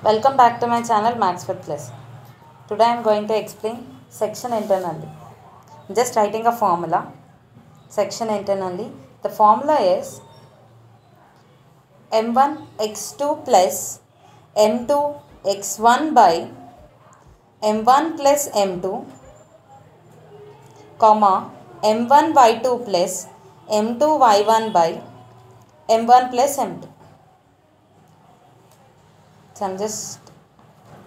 Welcome back to my channel Maths with Plus. Today I am going to explain section internally. Just writing a formula. Section internally. The formula is m1 x2 plus m2 x1 by m1 plus m2 comma m1 y2 plus m2 y1 by m1 plus m2. So I am just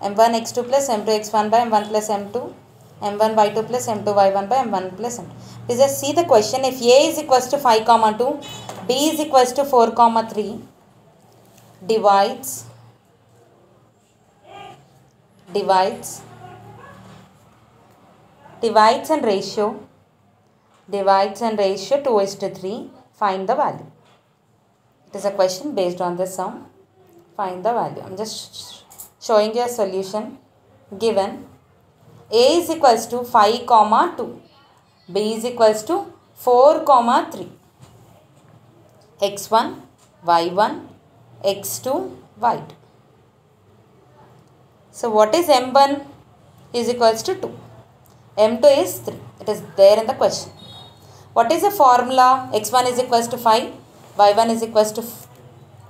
m1 x2 plus m2 x1 by m1 plus m2, m1 y2 plus m2 y1 by m1 plus m2. Please just see the question. If a is equals to 5 comma 2, b is equals to 4 comma 3, divides and ratio 2:3, find the value. It is a question based on the sum. Find the value. I am just showing you a solution. Given a is equals to 5 comma 2, b is equals to 4 comma 3, x1 y1 x2 y2. So what is m1 is equals to 2, m2 is 3. It is there in the question. What is the formula? X1 is equals to 5, y1 is equals to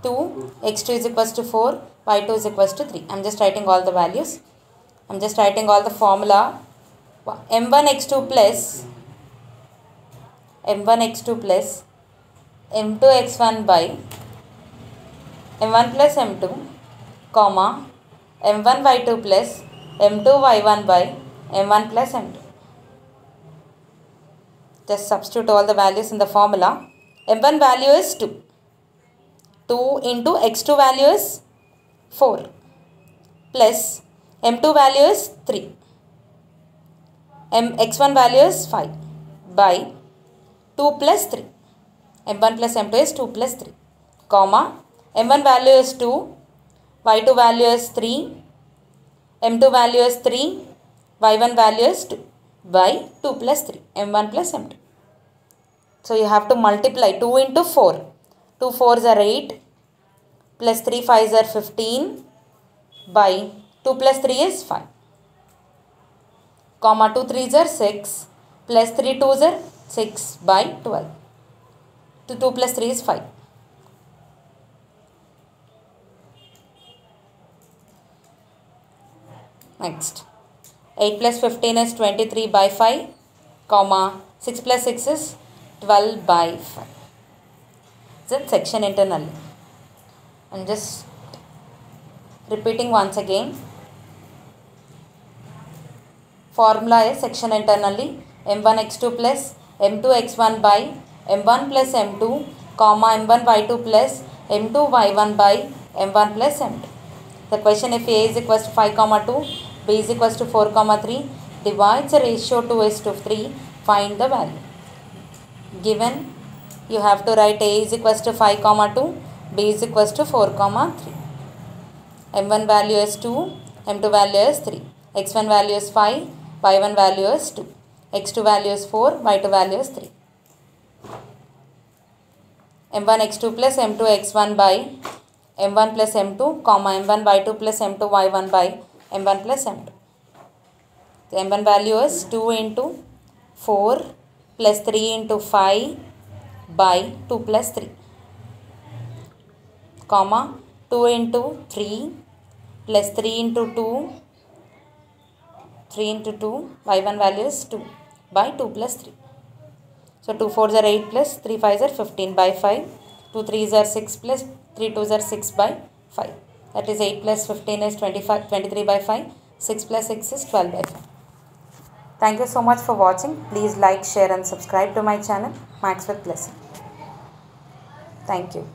2, x2 is equals to 4, y2 is equals to 3. I am just writing all the values. I am just writing all the formula. m1 x2 plus m2 x1 by m1 plus m2 comma m1 y2 plus m2 y1 by m1 plus m2. Just substitute all the values in the formula. m1 value is 2. 2 into x2 value is 4 plus m2 value is 3. x1 value is 5 by 2 plus 3. m1 plus m2 is 2 plus 3 comma m1 value is 2, y2 value is 3, m2 value is 3, y1 value is 2 by 2 plus 3, m1 plus m2. So you have to multiply 2 into 4. 2 4s are 8 plus 3 5s are 15 by 2 plus 3 is 5 comma 2 3s are 6 plus 3 2s are 6 by 12. 2 plus 3 is 5. Next, 8 plus 15 is 23 by 5 comma 6 plus 6 is 12 by 5. Then section internally. I am just repeating once again. Formula is section internally m1 x2 plus m2 x1 by m1 plus m2 comma m1 y2 plus m2 y1 by m1 plus m2. The question, if a is equals to 5 comma 2, b is equals to 4 comma 3, divides the ratio 2:3, find the value. Given, you have to write a is equals to 5 comma 2, b is equals to 4 comma 3. m1 value is 2, m2 value is 3, x1 value is 5, y1 value is 2, x2 value is 4, y2 value is 3. m1 x2 plus m2 x1 by m1 plus m2 comma m1 y2 plus m2 y1 by m1 plus m2. The m1 value is 2 into 4 plus 3 into 5 by 2 plus 3 comma 2 into 3 plus 3 into 2 y1 value is 2 by 2 plus 3. So 2 4s are 8 plus 3 5s are 15 by 5, 2 3s are 6 plus 3 2s are 6 by 5. That is 8 plus 15 is 23 by 5, 6 plus 6 is 12 by 5. Thank you so much for watching. Please like, share and subscribe to my channel Maths with Plus. Thank you.